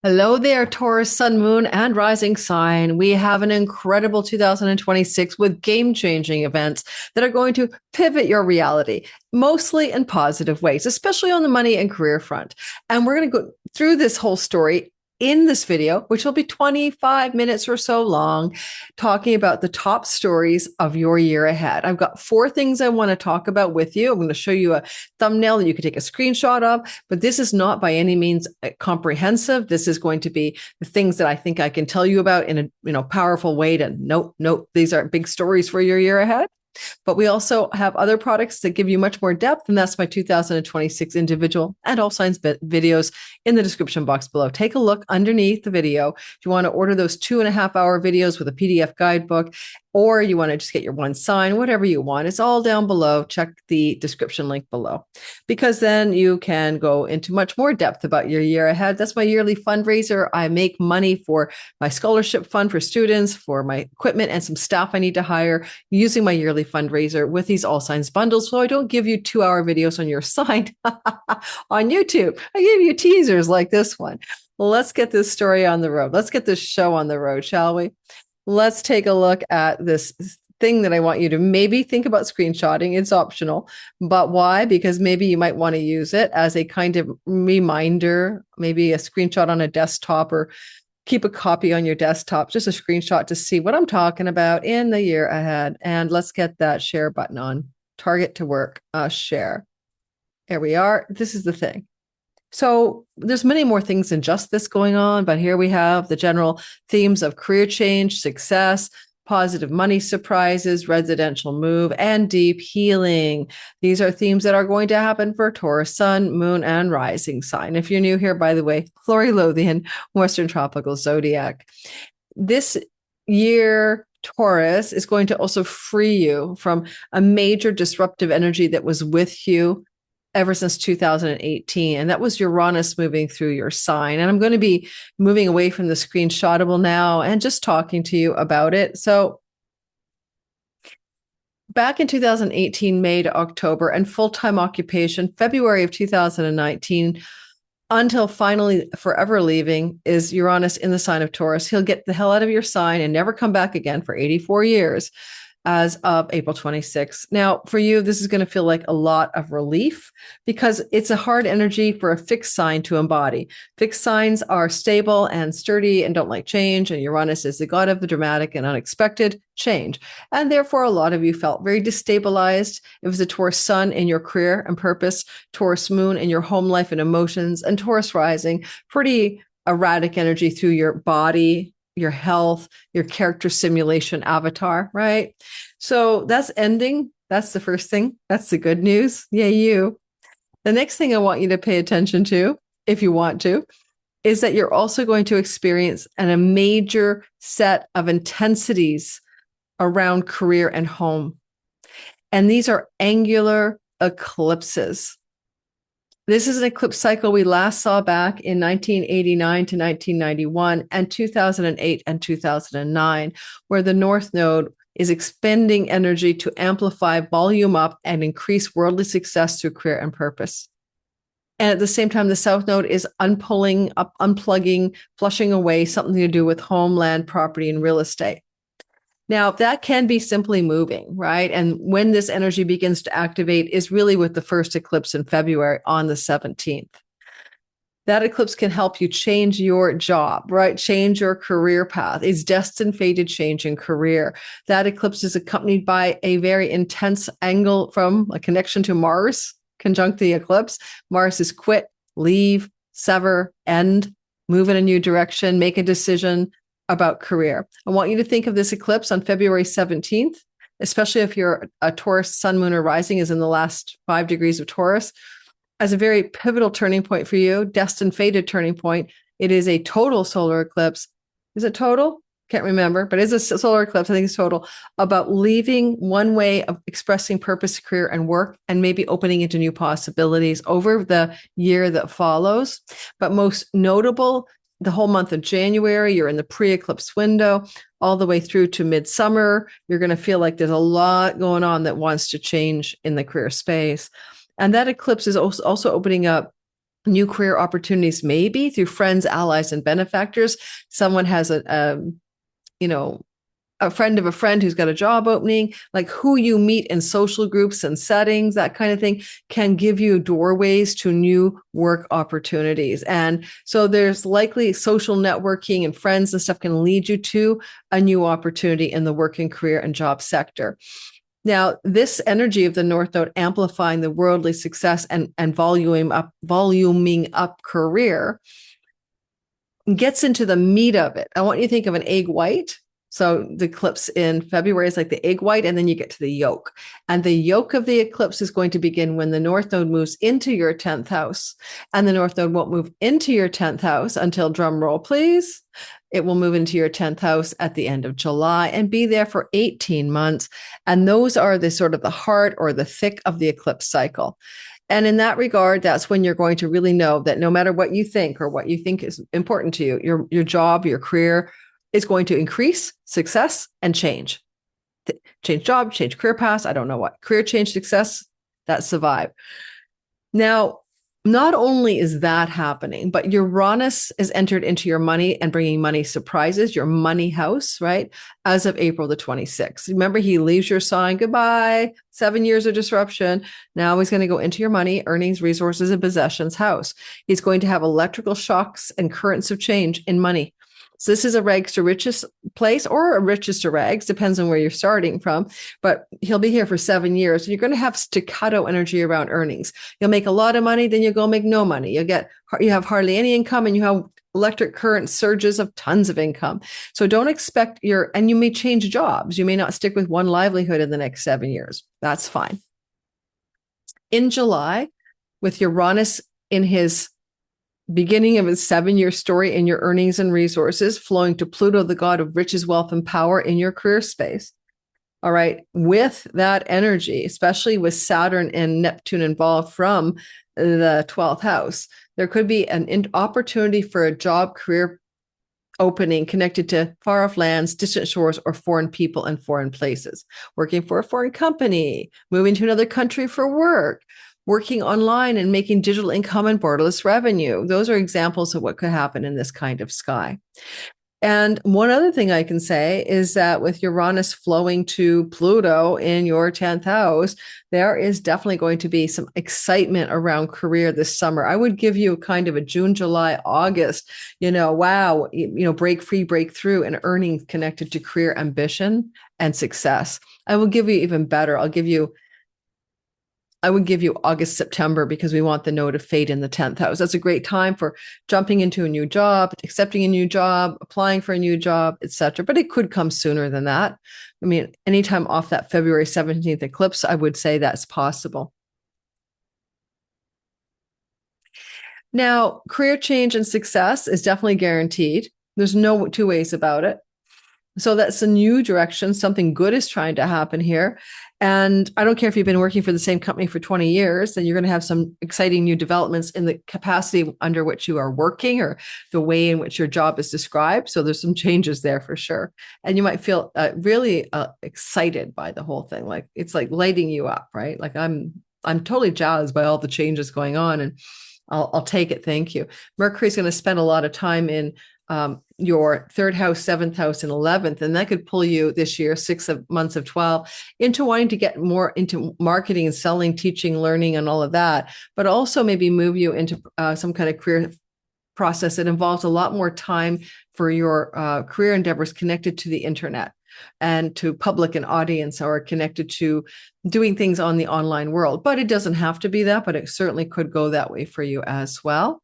Hello there, Taurus, Sun, Moon, and Rising sign. We have an incredible 2026 with game changing events that are going to pivot your reality, mostly in positive ways, especially on the money and career front. And we're going to go through this whole story in this video, which will be 25 minutes or so long, talking about the top stories of your year ahead. I've got 4 things I want to talk about with you. I'm going to show you a thumbnail that you can take a screenshot of, but this is not by any means comprehensive. This is going to be the things that I think I can tell you about in a powerful way to note these are big stories for your year ahead. But we also have other products that give you much more depth, and that's my 2026 individual and all signs videos in the description box below. Take a look underneath the video. If you want to order those 2.5-hour videos with a PDF guidebook, or you want to just get your one sign, whatever you want, it's all down below. Check the description link below, because then you can go into much more depth about your year ahead. That's my yearly fundraiser. I make money for my scholarship fund for students, for my equipment, and some staff I need to hire using my yearly fundraiser with these all signs bundles. So I don't give you 2-hour videos on your sign on YouTube. I give you teasers like this one. Well, let's get this story on the road. Let's get this show on the road, shall we? Let's take a look at this thing that I want you to maybe think about screenshotting. It's optional, but why? Because maybe you might want to use it as a kind of reminder, maybe a screenshot on a desktop, or keep a copy on your desktop, just a screenshot to see what I'm talking about in the year ahead. And let's get that share button on. Target to work, share. There we are. This is the thing. So there's many more things than just this going on, but here we have the general themes of career change, success, positive money surprises, residential move, and deep healing. These are themes that are going to happen for Taurus, Sun, Moon, and Rising sign. If you're new here, by the way, Lori Lothian, Western Tropical Zodiac. This year, Taurus is going to also free you from a major disruptive energy that was with you ever since 2018. And that was Uranus moving through your sign. And I'm going to be moving away from the screenshotable now and just talking to you about it. So back in 2018, May to October, and full-time occupation, February of 2019, until finally forever leaving, is Uranus in the sign of Taurus. He'll get the hell out of your sign and never come back again for 84 years. As of April 26th. Now, for you, this is going to feel like a lot of relief because it's a hard energy for a fixed sign to embody. Fixed signs are stable and sturdy and don't like change, and Uranus is the god of the dramatic and unexpected change. And therefore, a lot of you felt very destabilized. It was a Taurus sun in your career and purpose, Taurus moon in your home life and emotions, and Taurus rising, pretty erratic energy through your body, your health, your character simulation avatar, right? So that's ending. That's the first thing. That's the good news. Yay, you. The next thing I want you to pay attention to, if you want to, is that you're also going to experience a major set of intensities around career and home. And these are angular eclipses. This is an eclipse cycle we last saw back in 1989 to 1991 and 2008 and 2009, where the North Node is expending energy to amplify, volume up, and increase worldly success through career and purpose. And at the same time, the South Node is unplugging, flushing away something to do with homeland, property, and real estate. Now, that can be simply moving, right? And when this energy begins to activate is really with the first eclipse in February on the 17th. That eclipse can help you change your job, right? Change your career path. It's destined fated change in career. That eclipse is accompanied by a very intense angle from a connection to Mars, conjunct the eclipse. Mars is quit, leave, sever, end, move in a new direction, make a decision about career. I want you to think of this eclipse on February 17th, especially if you're a Taurus sun, moon, or rising is in the last 5 degrees of Taurus, as a very pivotal turning point for you, destined fated turning point. It is a total solar eclipse. Is it total? Can't remember, but it's a solar eclipse. I think it's total, about leaving one way of expressing purpose, career, and work, and maybe opening into new possibilities over the year that follows. But most notable, the whole month of January, you're in the pre-eclipse window, all the way through to midsummer. You're going to feel like there's a lot going on that wants to change in the career space. And that eclipse is also opening up New career opportunities, maybe through friends, allies, and benefactors. Someone has a friend of a friend who's got a job opening, like who you meet in social groups and settings, that kind of thing can give you doorways to new work opportunities. And so there's likely social networking and friends and stuff can lead you to a new opportunity in the working career and job sector. Now, this energy of the North Node amplifying the worldly success and voluming up career gets into the meat of it. I want you to think of an egg white. So the eclipse in February is like the egg white, and then you get to the yolk. And the yolk of the eclipse is going to begin when the North Node moves into your 10th house. And the North Node won't move into your 10th house until, drum roll, please. It will move into your 10th house at the end of July and be there for 18 months. And those are the sort of the heart or the thick of the eclipse cycle. And in that regard, that's when you're going to really know that no matter what you think or what you think is important to you, your job, your career, is going to increase success and change. Change job, change career paths. I don't know what. Career change, success, that's the vibe. Now, not only is that happening, but Uranus is entered into your money and bringing money surprises, your money house, right? As of April the 26th. Remember, he leaves your sign. Goodbye. 7 years of disruption. Now he's going to go into your money, earnings, resources, and possessions house. He's going to have electrical shocks and currents of change in money. So this is a rags to riches place or a riches to rags, depends on where you're starting from. But he'll be here for 7 years. And you're going to have staccato energy around earnings. You'll make a lot of money, then you'll go make no money. You have hardly any income, and you have electric current surges of tons of income. So don't expect and you may change jobs. You may not stick with one livelihood in the next 7 years. That's fine. In July, with Uranus in his beginning of his 7-year story in your earnings and resources, flowing to Pluto, the god of riches, wealth, and power in your career space. All right. With that energy, especially with Saturn and Neptune involved from the 12th house, there could be an opportunity for a job career opening connected to far off lands, distant shores, or foreign people and foreign places. Working for a foreign company, moving to another country for work, working online and making digital income and borderless revenue. Those are examples of what could happen in this kind of sky. And one other thing I can say is that with Uranus flowing to Pluto in your 10th house, there is definitely going to be some excitement around career this summer. I would give you kind of a June, July, August, wow, break free, breakthrough, and earnings connected to career ambition and success. I will give you even better. I would give you August, September, because we want the node of fate in the 10th house. That's a great time for jumping into a new job, accepting a new job, applying for a new job, etc. But it could come sooner than that. I mean, anytime off that February 17th eclipse, I would say that's possible. Now, career change and success is definitely guaranteed. There's no two ways about it. So that's a new direction. Something good is trying to happen here. And I don't care if you've been working for the same company for 20 years, then you're going to have some exciting new developments in the capacity under which you are working or the way in which your job is described. So there's some changes there for sure. And you might feel really excited by the whole thing. Like it's like lighting you up, right? Like I'm totally jazzed by all the changes going on, and I'll take it. Thank you. Mercury's going to spend a lot of time in your 3rd house, 7th house, and 11th. And that could pull you this year, 6 months of 12, into wanting to get more into marketing and selling, teaching, learning, and all of that, but also maybe move you into some kind of career process that involves a lot more time for your career endeavors connected to the internet and to public and audience, or connected to doing things on the online world. But it doesn't have to be that, but it certainly could go that way for you as well.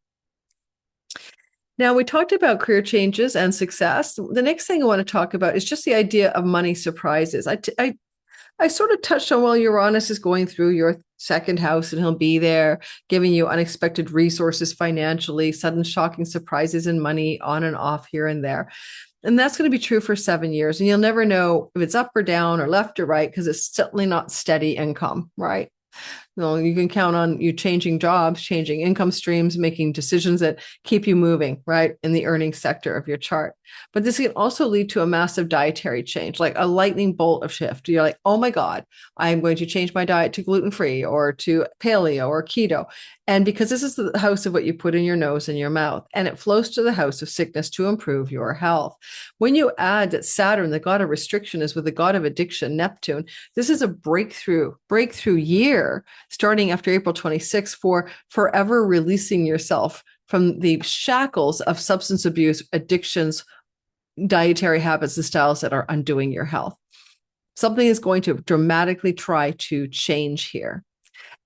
Now, we talked about career changes and success. The next thing I want to talk about is just the idea of money surprises. I sort of touched on, well, Uranus is going through your 2nd house, and he'll be there giving you unexpected resources financially, sudden shocking surprises in money on and off here and there. And that's going to be true for 7 years. And you'll never know if it's up or down or left or right, because it's certainly not steady income, right? You can count on you changing jobs, changing income streams, making decisions that keep you moving, right, in the earning sector of your chart. But this can also lead to a massive dietary change, like a lightning bolt of shift. You're like, oh my God, I'm going to change my diet to gluten-free or to paleo or keto. And because this is the house of what you put in your nose and your mouth, and it flows to the house of sickness to improve your health. When you add that Saturn, the god of restriction, is with the god of addiction, Neptune, this is a breakthrough year starting after April 26th for forever releasing yourself from the shackles of substance abuse, addictions, dietary habits, and styles that are undoing your health. Something is going to dramatically try to change here.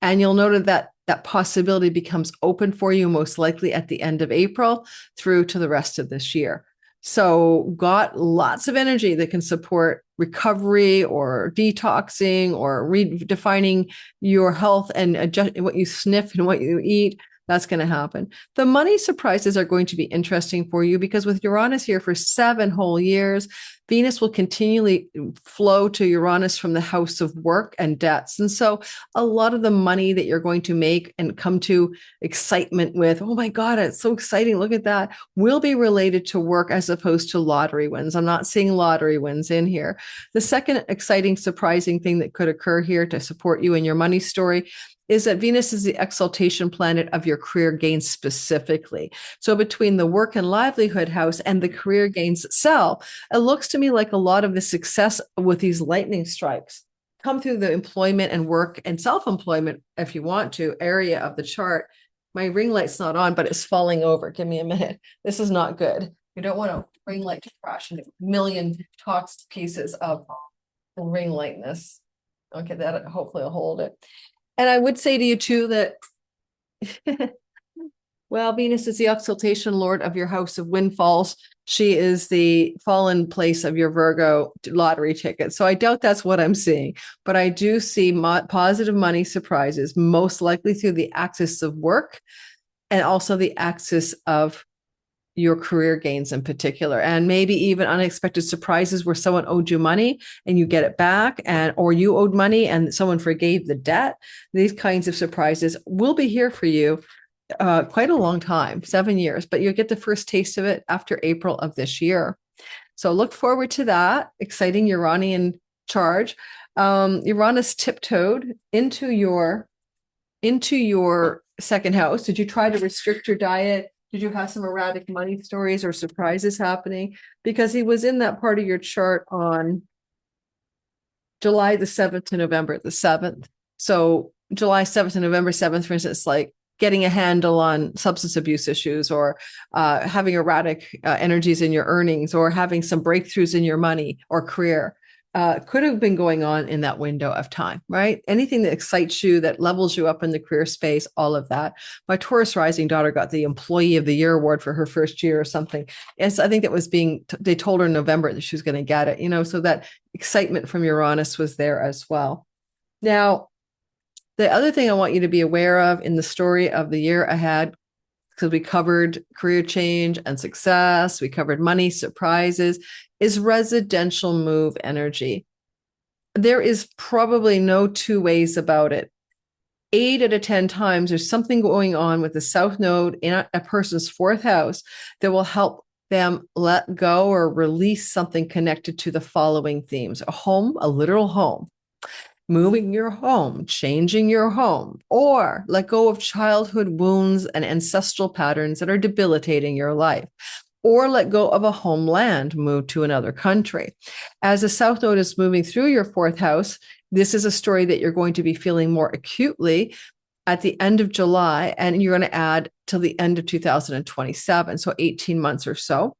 And you'll note that that possibility becomes open for you most likely at the end of April through to the rest of this year. So got lots of energy that can support recovery or detoxing or redefining your health and adjust what you sniff and what you eat. That's going to happen. The money surprises are going to be interesting for you because with Uranus here for 7 whole years, Venus will continually flow to Uranus from the house of work and debts. And so a lot of the money that you're going to make and come to excitement with, oh my God, it's so exciting, look at that, will be related to work as opposed to lottery wins. I'm not seeing lottery wins in here. The second exciting, surprising thing that could occur here to support you in your money story is that Venus is the exaltation planet of your career gains specifically. So between the work and livelihood house and the career gains itself, it looks to me like a lot of the success with these lightning strikes come through the employment and work and self-employment, if you want to, area of the chart. My ring light's not on, but it's falling over. Give me a minute. This is not good. You don't want a ring light to crash into a million tox pieces of ring lightness. Okay, that hopefully will hold it. And I would say to you too that, well, Venus is the exaltation lord of your house of windfalls. She is the fallen place of your Virgo lottery ticket. So I doubt that's what I'm seeing, but I do see positive money surprises, most likely through the axis of work and also the axis of your career gains in particular, and maybe even unexpected surprises where someone owed you money and you get it back, and or you owed money and someone forgave the debt. These kinds of surprises will be here for you quite a long time, 7 years, but you'll get the first taste of it after April of this year. So look forward to that exciting Uranian charge. Uranus tiptoed into your second house. Did you try to restrict your diet? Did you have some erratic money stories or surprises happening? Because he was in that part of your chart on July the 7th to November the 7th. So July 7th to November 7th, for instance, like getting a handle on substance abuse issues or having erratic energies in your earnings or having some breakthroughs in your money or career. Could have been going on in that window of time, right? Anything that excites you, that levels you up in the career space, all of that. My Taurus rising daughter got the Employee of the Year award for her first year or something. Yes, I think that was they told her in November that she was going to get it, so that excitement from Uranus was there as well. Now, the other thing I want you to be aware of in the story of the year ahead, because we covered career change and success, we covered money surprises, is residential move energy. There is probably no two ways about it. 8 out of 10 times, there's something going on with the South Node in a person's 4th house that will help them let go or release something connected to the following themes: a home, a literal home, moving your home, changing your home, or let go of childhood wounds and ancestral patterns that are debilitating your life, or let go of a homeland, move to another country. As the South Node is moving through your 4th house, this is a story that you're going to be feeling more acutely at the end of July, and you're going to add till the end of 2027, so 18 months or so.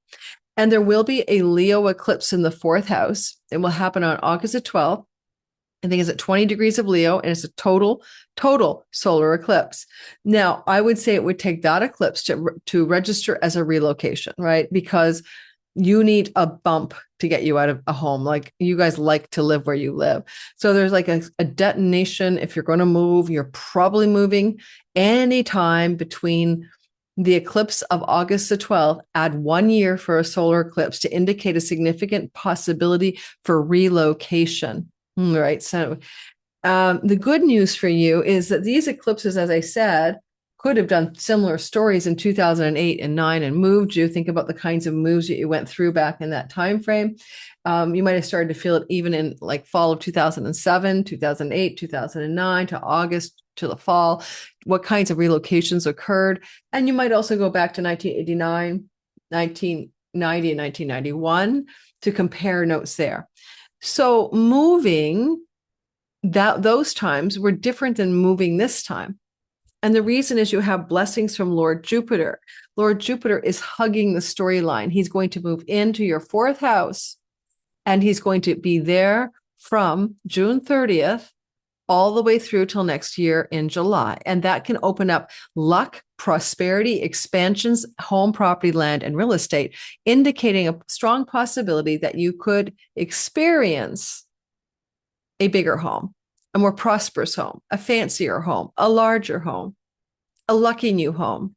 And there will be a Leo eclipse in the 4th house. It will happen on August the 12th. I think it's at 20 degrees of Leo, and it's a total solar eclipse. Now, I would say it would take that eclipse to register as a relocation, right? Because you need a bump to get you out of a home. Like, you guys like to live where you live. So there's like a detonation. If you're going to move, you're probably moving anytime between the eclipse of August the 12th, add 1 year for a solar eclipse to indicate a significant possibility for relocation. Right. So The good news for you is that these eclipses, as I said, could have done similar stories in 2008 and 9 and moved you. Think about the kinds of moves that you went through back in that time frame. You might have started to feel it even in like fall of 2007, 2008, 2009 to August to the fall, what kinds of relocations occurred. And you might also go back to 1989, 1990, and 1991 to compare notes there. So moving those times were different than moving this time. And the reason is you have blessings from Lord Jupiter. Lord Jupiter is hugging the storyline. He's going to move into your 4th house, and he's going to be there from June 30th all the way through till next year in July. And that can open up luck, prosperity, expansions, home, property, land, and real estate, indicating a strong possibility that you could experience a bigger home, a more prosperous home, a fancier home, a larger home, a lucky new home.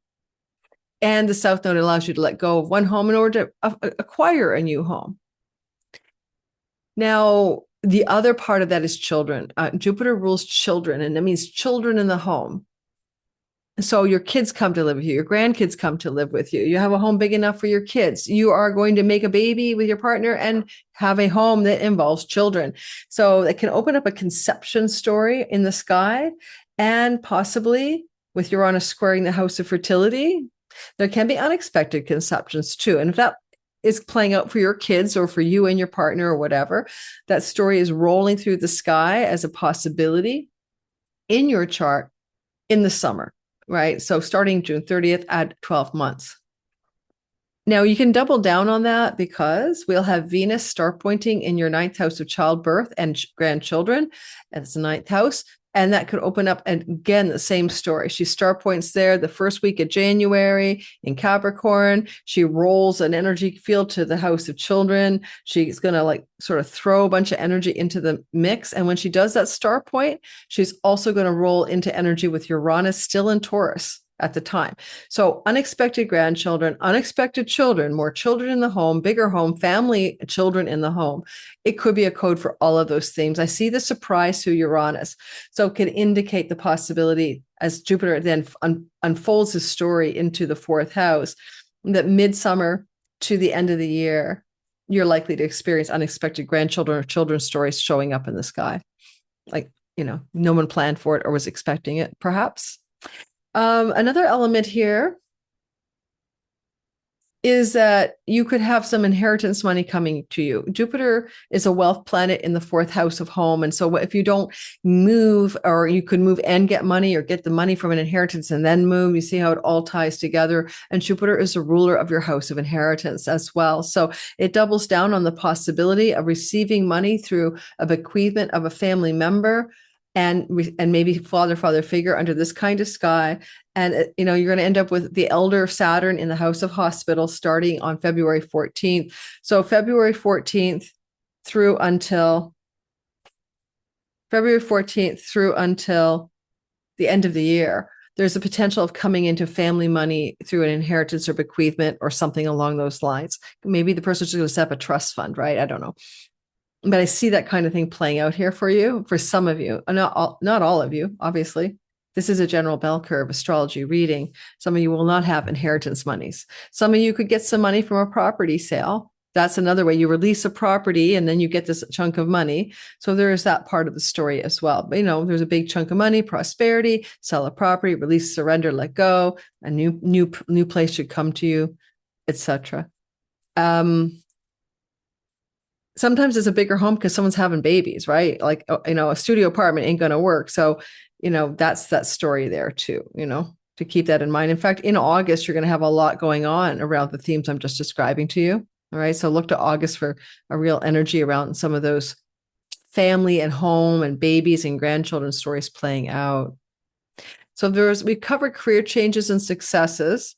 And the South Node allows you to let go of one home in order to acquire a new home. Now, the other part of that is children. Jupiter rules children, and that means children in the home. So your kids come to live with you, your grandkids come to live with you. You have a home big enough for your kids. You are going to make a baby with your partner and have a home that involves children. So it can open up a conception story in the sky, and possibly with Uranus squaring the house of fertility, there can be unexpected conceptions too. And if that is playing out for your kids or for you and your partner or whatever, that story is rolling through the sky as a possibility in your chart in the summer. Right. So starting June 30th at 12 months. Now you can double down on that because we'll have Venus star pointing in your 9th house of childbirth and grandchildren. That's the 9th house. And that could open up, and again, the same story. She star points there the first week of January in Capricorn. She rolls an energy field to the house of children. She's going to like sort of throw a bunch of energy into the mix. And when she does that star point, she's also going to roll into energy with Uranus still in Taurus at the time. So unexpected grandchildren, unexpected children, more children in the home, bigger home, family, children in the home. It could be a code for all of those themes. I see the surprise through Uranus. So it can indicate the possibility as Jupiter then unfolds his story into the 4th house, that midsummer to the end of the year, you're likely to experience unexpected grandchildren or children's stories showing up in the sky. Like, no one planned for it or was expecting it, perhaps. Another element here is that you could have some inheritance money coming to you. Jupiter is a wealth planet in the 4th house of home. And so if you don't move, or you could move and get money, or get the money from an inheritance and then move, you see how it all ties together. And Jupiter is a ruler of your house of inheritance as well. So it doubles down on the possibility of receiving money through a bequeathment of a family member, and maybe father figure under this kind of sky. And, you're going to end up with the elder Saturn in the house of hospital starting on February 14th. So February 14th through until the end of the year, there's a potential of coming into family money through an inheritance or bequeathment or something along those lines. Maybe the person's just going to set up a trust fund, right? I don't know. But I see that kind of thing playing out here for you, for some of you, not all of you, obviously. This is a general bell curve astrology reading. Some of you will not have inheritance monies. Some of you could get some money from a property sale. That's another way. You release a property and then you get this chunk of money. So there is that part of the story as well. But, there's a big chunk of money, prosperity, sell a property, release, surrender, let go, a new place should come to you, etc. Sometimes it's a bigger home because someone's having babies, right? Like, a studio apartment ain't going to work. So, that's that story there too, to keep that in mind. In fact, in August, you're going to have a lot going on around the themes I'm just describing to you. All right. So look to August for a real energy around some of those family and home and babies and grandchildren stories playing out. So we covered career changes and successes.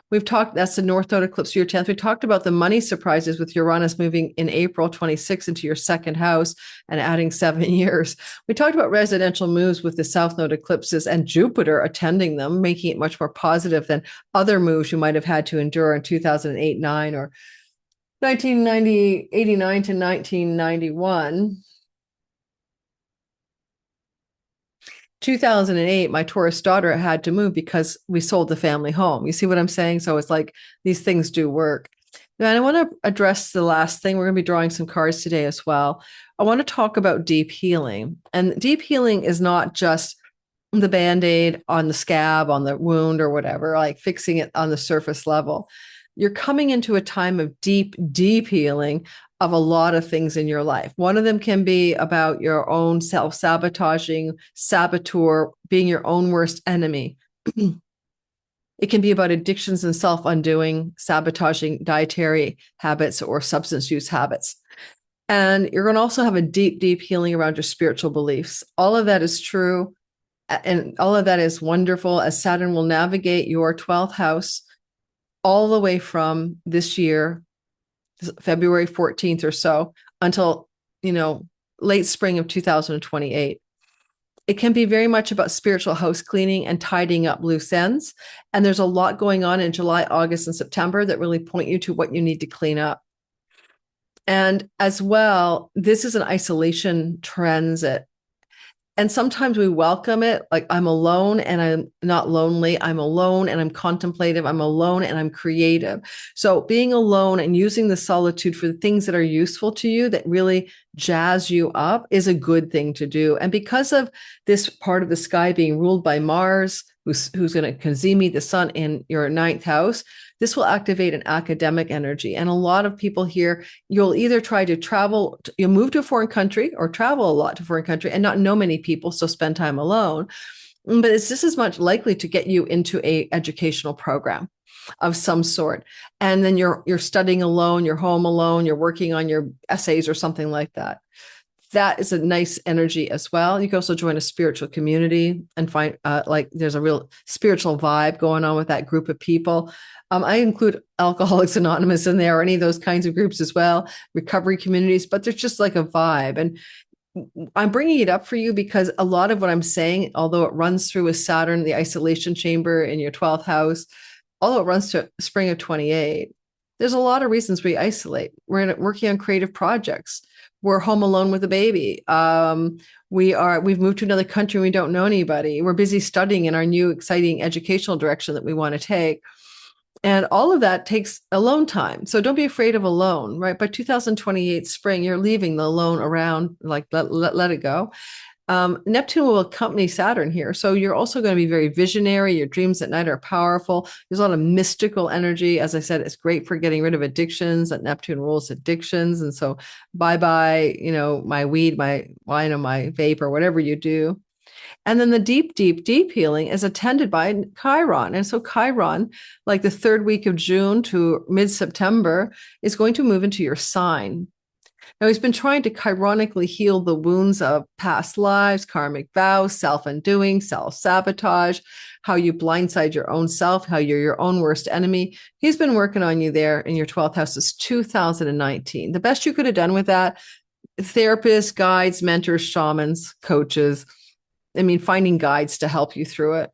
We've talked, that's the North Node eclipse for your 10th. We talked about the money surprises with Uranus moving in April 26 into your 2nd house and adding 7 years. We talked about residential moves with the South Node eclipses and Jupiter attending them, making it much more positive than other moves you might have had to endure in 2008, 9, or 1989 to 1991. 2008, my Taurus daughter had to move because we sold the family home. You see what I'm saying? So it's like these things do work. And I want to address the last thing. We're going to be drawing some cards today as well. I want to talk about deep healing. And deep healing is not just the Band-Aid on the scab, on the wound or whatever, like fixing it on the surface level. You're coming into a time of deep, deep healing of a lot of things in your life. One of them can be about your own self-sabotaging, saboteur, being your own worst enemy. It can be about addictions and self-undoing, sabotaging dietary habits or substance use habits. And you're going to also have a deep, deep healing around your spiritual beliefs. All of that is true. And all of that is wonderful as Saturn will navigate your 12th house all the way from this year, February 14th or so, until, late spring of 2028. It can be very much about spiritual house cleaning and tidying up loose ends. And there's a lot going on in July, August, and September that really point you to what you need to clean up. And as well, this is an isolation transit. And sometimes we welcome it, like I'm alone and I'm not lonely. I'm alone and I'm contemplative. I'm alone and I'm creative. So being alone and using the solitude for the things that are useful to you, that really jazz you up, is a good thing to do. And because of this part of the sky being ruled by Mars, who's going to conzimi the sun in your 9th house, this will activate an academic energy. And a lot of people here, you'll either try to travel, you'll move to a foreign country or travel a lot to a foreign country and not know many people, so spend time alone. But it's just as much likely to get you into a educational program of some sort. And then you're studying alone, you're home alone, you're working on your essays or something like that. That is a nice energy as well. You can also join a spiritual community and find there's a real spiritual vibe going on with that group of people. I include Alcoholics Anonymous in there, or any of those kinds of groups as well, recovery communities, but there's just like a vibe. And I'm bringing it up for you because a lot of what I'm saying, although it runs through with Saturn, the isolation chamber in your 12th house, although it runs to spring of 28, there's a lot of reasons we isolate. We're working on creative projects. We're home alone with a baby. We've moved to another country and we don't know anybody. We're busy studying in our new exciting educational direction that we want to take. And all of that takes alone time. So don't be afraid of alone, right? By 2028 spring, you're leaving the alone around, like let it go. Neptune will accompany Saturn here. So you're also going to be very visionary. Your dreams at night are powerful. There's a lot of mystical energy. As I said, it's great for getting rid of addictions. That Neptune rules addictions. And so bye-bye, my weed, my wine, or my vape, or whatever you do. And then the deep, deep, deep healing is attended by Chiron. And so Chiron, like the 3rd week of June to mid-September, is going to move into your sign. Now, he's been trying to chironically heal the wounds of past lives, karmic vows, self-undoing, self-sabotage, how you blindside your own self, how you're your own worst enemy. He's been working on you there in your 12th house since 2019. The best you could have done with that, therapists, guides, mentors, shamans, coaches, finding guides to help you through it.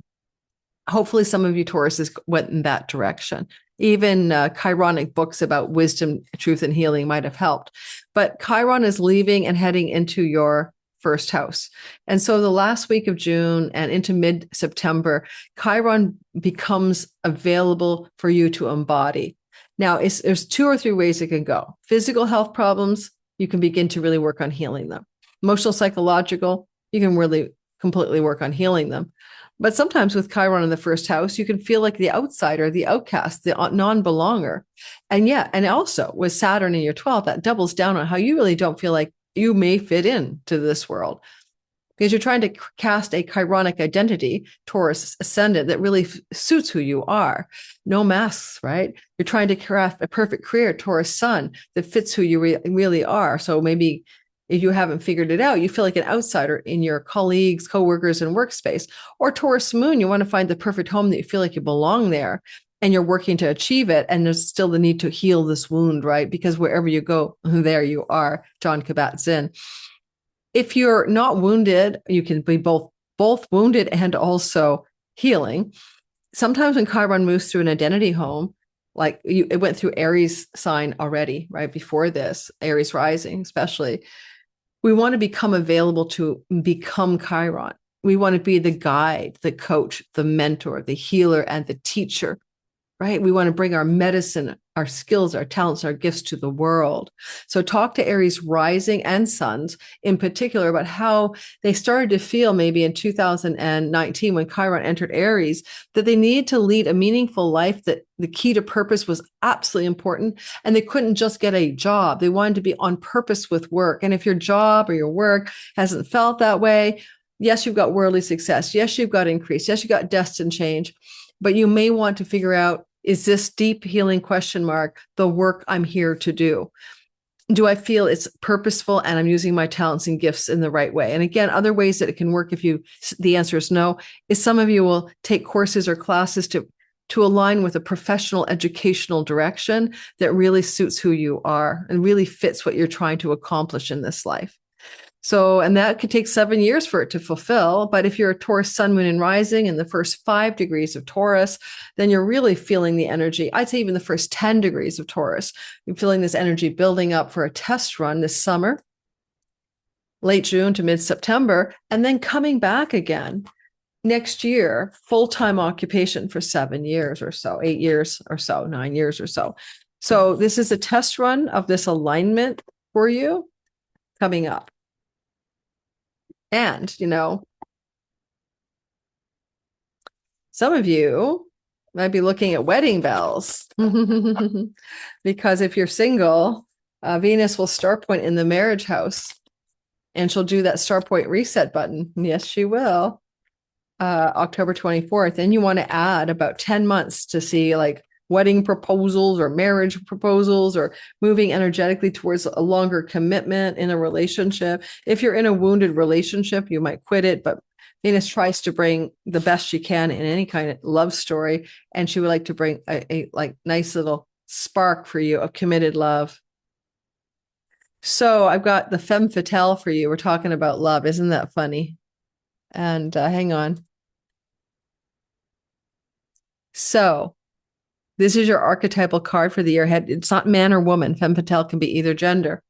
Hopefully some of you Tauruses went in that direction. Even Chironic books about wisdom, truth, and healing might have helped. But Chiron is leaving and heading into your 1st house. And so the last week of June and into mid-September, Chiron becomes available for you to embody. Now, there's 2 or 3 ways it can go. Physical health problems, you can begin to really work on healing them. Emotional, psychological, you can really completely work on healing them. But sometimes with Chiron in the 1st house, you can feel like the outsider, the outcast, the non-belonger. And also with Saturn in your 12th, that doubles down on how you really don't feel like you may fit into this world. Because you're trying to cast a Chironic identity, Taurus ascendant, that really suits who you are. No masks, right? You're trying to craft a perfect career, Taurus sun, that fits who you really are. So maybe if you haven't figured it out, you feel like an outsider in your colleagues, coworkers, and workspace. Or Taurus moon, you want to find the perfect home that you feel like you belong there, and you're working to achieve it. And there's still the need to heal this wound, right? Because wherever you go, there you are, John Kabat-Zinn. If you're not wounded, you can be both wounded and also healing. Sometimes when Chiron moves through an identity home, like it went through Aries sign already, right? Before this, Aries rising, especially. We want to become available to become Chiron. We want to be the guide, the coach, the mentor, the healer, and the teacher, right? We want to bring our medicine, our skills, our talents, our gifts to the world. So talk to Aries rising and suns in particular about how they started to feel maybe in 2019 when Chiron entered Aries, that they needed to lead a meaningful life, that the key to purpose was absolutely important. And they couldn't just get a job. They wanted to be on purpose with work. And if your job or your work hasn't felt that way, yes, you've got worldly success. Yes, you've got increase. Yes, you've got destined change. But you may want to figure out, is this deep healing question mark the work I'm here to do? Do I feel it's purposeful and I'm using my talents and gifts in the right way? And again, other ways that it can work, if the answer is no, is some of you will take courses or classes to align with a professional educational direction that really suits who you are and really fits what you're trying to accomplish in this life. So, and that could take 7 years for it to fulfill. But if you're a Taurus sun, moon, and rising in the first 5 degrees of Taurus, then you're really feeling the energy. I'd say even the first 10 degrees of Taurus, you're feeling this energy building up for a test run this summer, late June to mid-September, and then coming back again next year, full-time occupation for 7 years or so, 8 years or so, 9 years or so. So this is a test run of this alignment for you coming up. And, you know, some of you might be looking at wedding bells because if you're single, Venus will star point in the marriage house and she'll do that star point reset button. Yes, she will. October 24th. And you want to add about 10 months to see like wedding proposals or marriage proposals or moving energetically towards a longer commitment in a relationship. If you're in a wounded relationship, you might quit it, but Venus tries to bring the best she can in any kind of love story. And she would like to bring a like nice little spark for you of committed love. So I've got the femme fatale for you. We're talking about love. Isn't that funny? And hang on. So this is your archetypal card for the year ahead. It's not man or woman. Femme fatale can be either gender.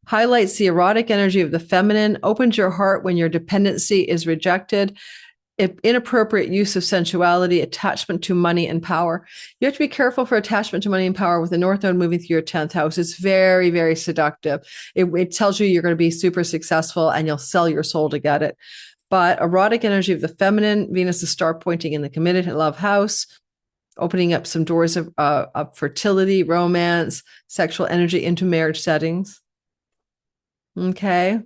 Highlights the erotic energy of the feminine, opens your heart when your dependency is rejected, inappropriate use of sensuality, attachment to money and power. You have to be careful for attachment to money and power with the North Node moving through your 10th house. It's very, very seductive. It tells you you're going to be super successful and you'll sell your soul to get it. But erotic energy of the feminine, Venus is star pointing in the committed love house, opening up some doors of fertility, romance, sexual energy into marriage settings. Okay.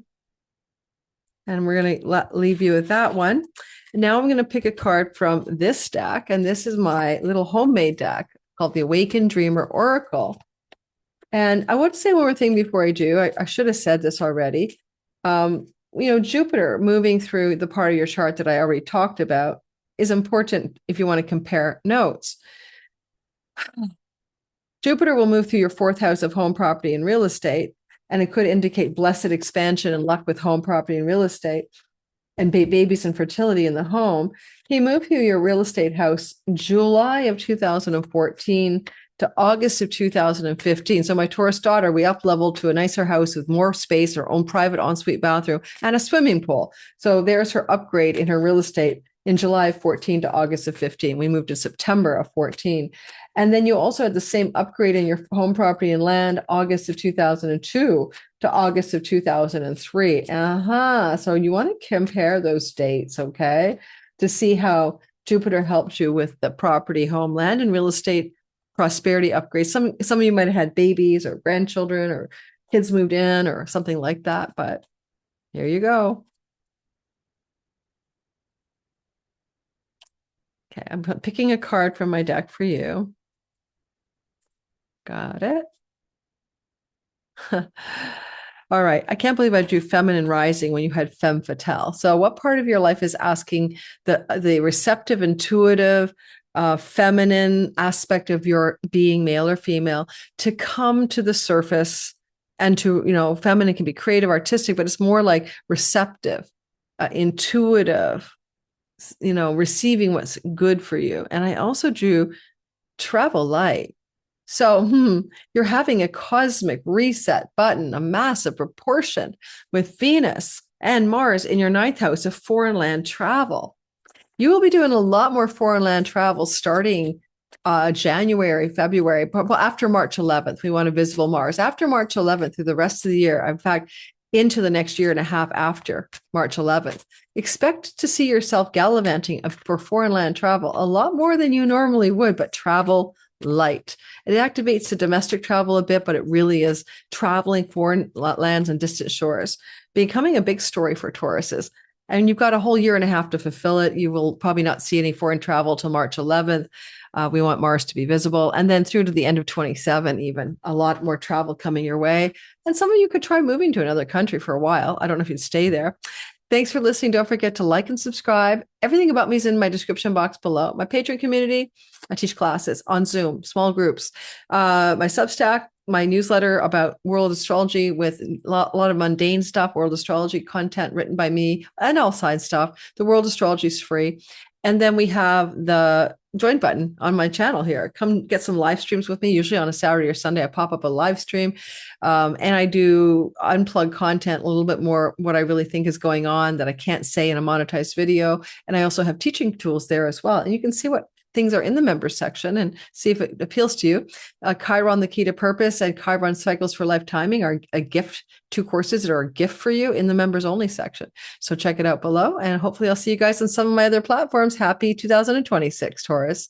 And we're going to leave you with that one. Now I'm going to pick a card from this deck. And this is my little homemade deck called the Awakened Dreamer Oracle. And I want to say one more thing before I do. I should have said this already. You know, Jupiter moving through the part of your chart that I already talked about is important if you want to compare notes. Jupiter will move through your 4th house of home, property, and real estate, and it could indicate blessed expansion and luck with home, property, and real estate, and babies and fertility in the home. He moved through your real estate house July of 2014 to August of 2015. So my Taurus daughter, we up-leveled to a nicer house with more space, her own private ensuite bathroom, and a swimming pool. So there's her upgrade in her real estate in July of 14 to August of 15. We moved to September of 14. And then you also had the same upgrade in your home, property, and land, August of 2002 to August of 2003. So you want to compare those dates, okay, to see how Jupiter helped you with the property, home, land, and real estate prosperity upgrades. Some of you might have had babies or grandchildren or kids moved in or something like that, but here you go. Okay, I'm picking a card from my deck for you. Got it. All right. I can't believe I drew feminine rising when you had femme fatale. So what part of your life is asking the receptive, intuitive, feminine aspect of your being, male or female, to come to the surface and to, you know, feminine can be creative, artistic, but it's more like receptive, intuitive, you know, receiving what's good for you. And I also drew travel light. So you're having a cosmic reset button, a massive proportion with Venus and Mars in your ninth house of foreign land travel. You will be doing a lot more foreign land travel starting January, February, but after March 11th. We want a visible Mars. After March 11th through the rest of the year, in fact, into the next year and a half after March 11th, expect to see yourself gallivanting for foreign land travel a lot more than you normally would, but travel light. It activates the domestic travel a bit, but it really is traveling foreign lands and distant shores, becoming a big story for Tauruses. And you've got a whole year and a half to fulfill it. You will probably not see any foreign travel till March 11th. We want Mars to be visible. And then through to the end of 27, even a lot more travel coming your way. And some of you could try moving to another country for a while. I don't know if you'd stay there. Thanks for listening. Don't forget to like and subscribe. Everything about me is in my description box below. My Patreon community, I teach classes on Zoom, small groups. My Substack, my newsletter about world astrology with a lot of mundane stuff, world astrology content written by me, and all side stuff. The world astrology is free. And then we have the join button on my channel here. Come get some live streams with me. Usually on a Saturday or Sunday, I pop up a live stream and I do unplugged content, a little bit more what I really think is going on that I can't say in a monetized video. And I also have teaching tools there as well. And you can see what things are in the members section and see if it appeals to you. Chiron, the Key to Purpose, and Chiron Cycles for Life Timing are a gift, 2 courses that are a gift for you in the members only section. So check it out below, and hopefully I'll see you guys on some of my other platforms. Happy 2026, Taurus.